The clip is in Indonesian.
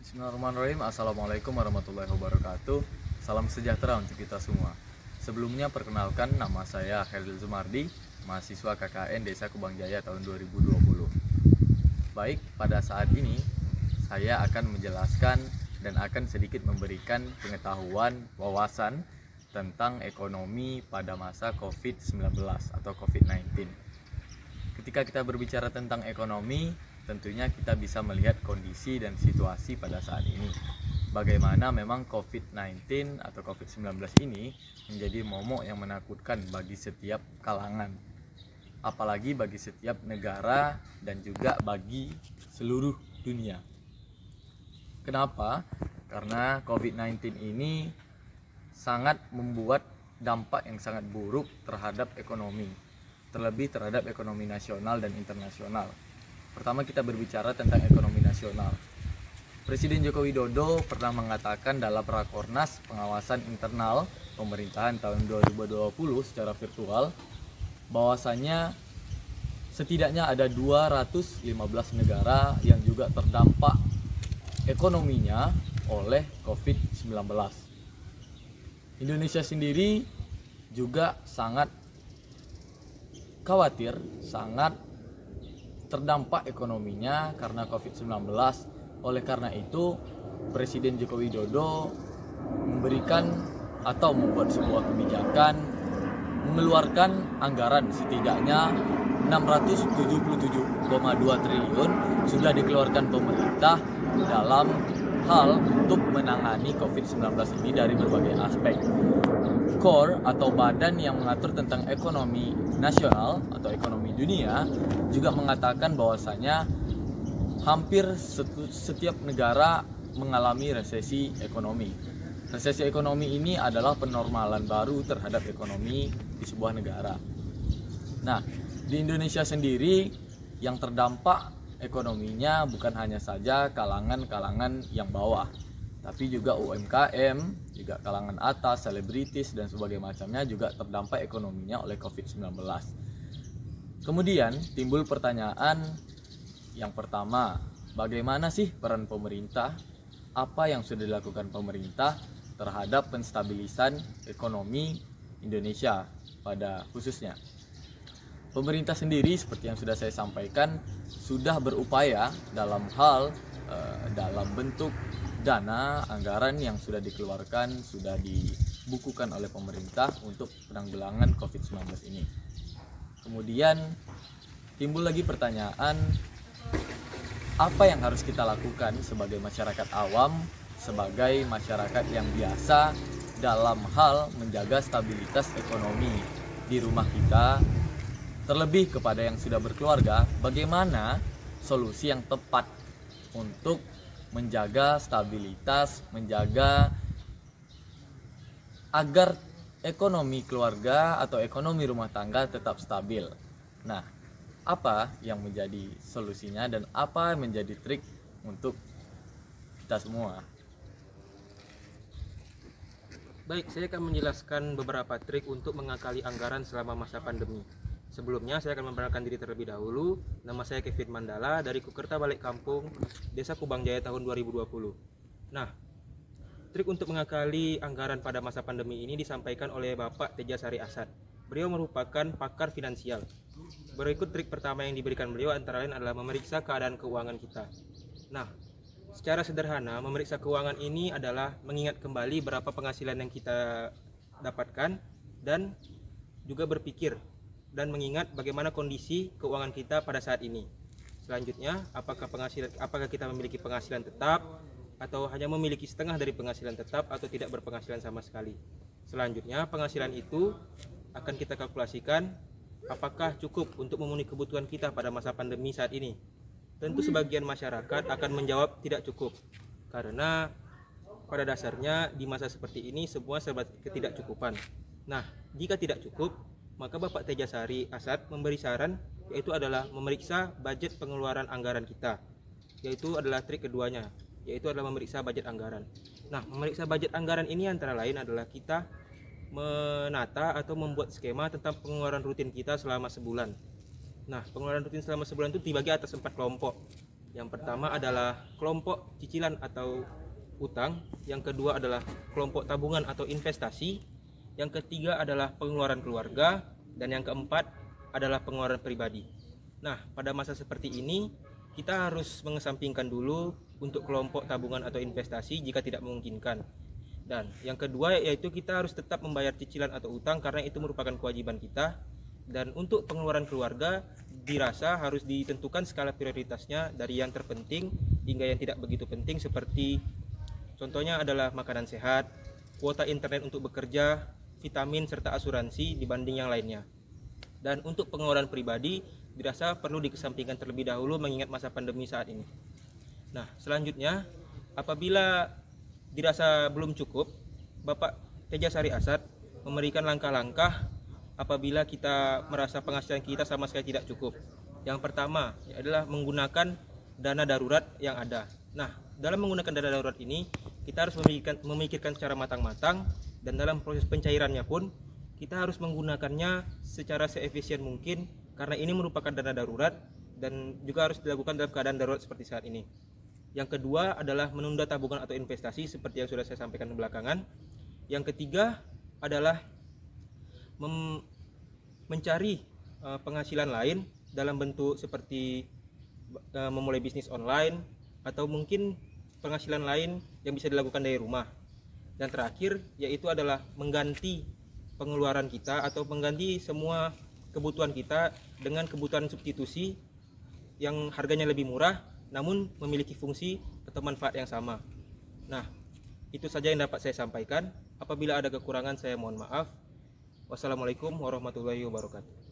Bismillahirrahmanirrahim. Assalamualaikum warahmatullahi wabarakatuh. Salam sejahtera untuk kita semua. Sebelumnya perkenalkan, nama saya Khairil Zumardi, mahasiswa KKN Desa Kubang Jaya tahun 2020. Baik, pada saat ini saya akan menjelaskan dan akan sedikit memberikan pengetahuan wawasan tentang ekonomi pada masa COVID-19 atau COVID-19. Ketika kita berbicara tentang ekonomi, tentunya kita bisa melihat kondisi dan situasi pada saat ini. Bagaimana memang COVID-19 atau COVID-19 ini menjadi momok yang menakutkan bagi setiap kalangan, apalagi bagi setiap negara dan juga bagi seluruh dunia. Kenapa? Karena COVID-19 ini sangat membuat dampak yang sangat buruk terhadap ekonomi, terlebih terhadap ekonomi nasional dan internasional. Pertama, kita berbicara tentang ekonomi nasional. Presiden Joko Widodo pernah mengatakan dalam Rakornas Pengawasan Internal Pemerintahan tahun 2020 secara virtual bahwasanya setidaknya ada 215 negara yang juga terdampak ekonominya oleh COVID-19. Indonesia sendiri juga sangat khawatir, sangat terdampak ekonominya karena COVID-19. Oleh karena itu, Presiden Joko Widodo memberikan atau membuat sebuah kebijakan mengeluarkan anggaran setidaknya 677,2 triliun sudah dikeluarkan pemerintah dalam hal untuk menangani COVID-19 ini dari berbagai aspek. Core atau badan yang mengatur tentang ekonomi nasional atau ekonomi dunia juga mengatakan bahwasanya hampir setiap negara mengalami resesi ekonomi. Resesi ekonomi ini adalah penormalan baru terhadap ekonomi di sebuah negara. Nah, di Indonesia sendiri yang terdampak ekonominya bukan hanya saja kalangan-kalangan yang bawah, tapi juga UMKM, juga kalangan atas, selebritis dan sebagainya macamnya juga terdampak ekonominya oleh COVID-19. Kemudian timbul pertanyaan yang pertama, bagaimana sih peran pemerintah? Apa yang sudah dilakukan pemerintah terhadap penstabilisan ekonomi Indonesia pada khususnya? Pemerintah sendiri seperti yang sudah saya sampaikan sudah berupaya dalam hal dalam bentuk dana anggaran yang sudah dikeluarkan, sudah dibukukan oleh pemerintah untuk penanggulangan COVID-19 ini. Kemudian timbul lagi pertanyaan, apa yang harus kita lakukan sebagai masyarakat awam, sebagai masyarakat yang biasa dalam hal menjaga stabilitas ekonomi di rumah kita, terlebih kepada yang sudah berkeluarga, bagaimana solusi yang tepat untuk menjaga stabilitas, menjaga agar ekonomi keluarga atau ekonomi rumah tangga tetap stabil. Nah, apa yang menjadi solusinya dan apa yang menjadi trik untuk kita semua? Baik, saya akan menjelaskan beberapa trik untuk mengakali anggaran selama masa pandemi. Sebelumnya saya akan memperkenalkan diri terlebih dahulu. Nama saya Kevin Mandala dari Kukerta Balik Kampung, Desa Kubang Jaya tahun 2020. Nah, trik untuk mengakali anggaran pada masa pandemi ini disampaikan oleh Bapak Tejasari Asad. Beliau merupakan pakar finansial. Berikut trik pertama yang diberikan beliau antara lain adalah memeriksa keadaan keuangan kita. Nah, secara sederhana memeriksa keuangan ini adalah mengingat kembali berapa penghasilan yang kita dapatkan dan juga berpikir dan mengingat bagaimana kondisi keuangan kita pada saat ini. Selanjutnya, apakah kita memiliki penghasilan tetap atau hanya memiliki setengah dari penghasilan tetap atau tidak berpenghasilan sama sekali. Selanjutnya, penghasilan itu akan kita kalkulasikan apakah cukup untuk memenuhi kebutuhan kita pada masa pandemi saat ini. Tentu sebagian masyarakat akan menjawab tidak cukup, karena pada dasarnya di masa seperti ini semua serba ketidakcukupan. Nah, jika tidak cukup, maka Bapak Tejasari Asad memberi saran, yaitu adalah memeriksa budget pengeluaran anggaran kita. Yaitu adalah trik keduanya, yaitu adalah memeriksa budget anggaran. Nah, memeriksa budget anggaran ini antara lain adalah kita menata atau membuat skema tentang pengeluaran rutin kita selama sebulan. Nah, pengeluaran rutin selama sebulan itu dibagi atas 4 kelompok. Yang pertama adalah kelompok cicilan atau utang, yang kedua adalah kelompok tabungan atau investasi, yang ketiga adalah pengeluaran keluarga, dan yang keempat adalah pengeluaran pribadi. Nah, pada masa seperti ini kita harus mengesampingkan dulu untuk kelompok tabungan atau investasi jika tidak memungkinkan. Dan yang kedua yaitu kita harus tetap membayar cicilan atau utang karena itu merupakan kewajiban kita. Dan untuk pengeluaran keluarga dirasa harus ditentukan skala prioritasnya dari yang terpenting hingga yang tidak begitu penting, seperti contohnya adalah makanan sehat, kuota internet untuk bekerja, vitamin serta asuransi dibanding yang lainnya. Dan untuk pengeluaran pribadi dirasa perlu dikesampingkan terlebih dahulu mengingat masa pandemi saat ini. Nah, selanjutnya apabila dirasa belum cukup, Bapak Teja Sari Asad memberikan langkah-langkah apabila kita merasa penghasilan kita sama sekali tidak cukup. Yang pertama adalah menggunakan dana darurat yang ada. Nah, dalam menggunakan dana darurat ini kita harus memikirkan secara matang-matang, dan dalam proses pencairannya pun kita harus menggunakannya secara seefisien mungkin karena ini merupakan dana darurat dan juga harus dilakukan dalam keadaan darurat seperti saat ini. Yang kedua adalah menunda tabungan atau investasi seperti yang sudah saya sampaikan belakangan. Yang ketiga adalah mencari penghasilan lain dalam bentuk seperti memulai bisnis online atau mungkin penghasilan lain yang bisa dilakukan dari rumah. Dan terakhir yaitu adalah mengganti pengeluaran kita atau mengganti semua kebutuhan kita dengan kebutuhan substitusi yang harganya lebih murah namun memiliki fungsi atau manfaat yang sama. Nah, itu saja yang dapat saya sampaikan. Apabila ada kekurangan saya mohon maaf. Wassalamualaikum warahmatullahi wabarakatuh.